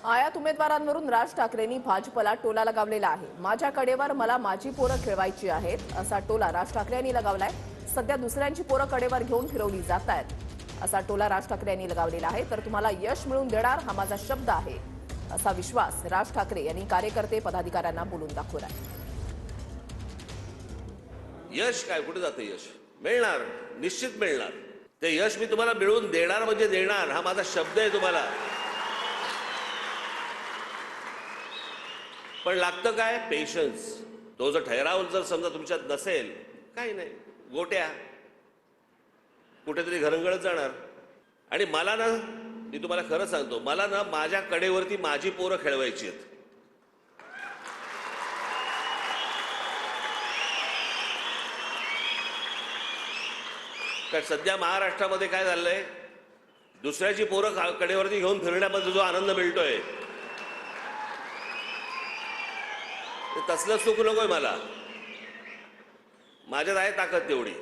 आयात उमेदवारांवरून राज ठाकरेंनी भाजपला टोला लगावलेला आहे। माझ्या कडेवर मला माझी पोरं खेळवायची आहेत असा टोला राज ठाकरे यांनी लगावलाय। सध्या दुसऱ्यांची पोरं कडेवर घेऊन फिरवली जात आहेत असा टोला राज ठाकरे यांनी लगावलेला आहे। तर तुम्हाला यश मिळवून देणार हा माझा शब्द आहे असा विश्वास राज ठाकरे यांनी कार्यकर्ते पदाधिकाऱ्यांना बोलून दाखवलाय। यश काय कुठे जातं? यश मिळणार, निश्चित मिळणार। ते यश मी तुम्हाला मिळवून देणार म्हणजे देणार हा माझा शब्द आहे तुम्हाला। पण लागतं काय? पेशन्स। तो जर ठहराव जर समजा तुमच्यात नसेल, काही नाही, गोट्या कुठेतरी घरंगळत जाणार। आणि मला ना, मी तुम्हाला खरं सांगतो, मला ना माझ्या कडेवरती माझी पोरं खेळवायची आहेत। कारण सध्या महाराष्ट्रामध्ये काय झालंय, दुसऱ्याची पोरं कडेवरती घेऊन फिरण्यामध्ये जो आनंद मिळतोय, तसलं सुख नकोय मला। माझ्यात आहे ताकद तेवढी।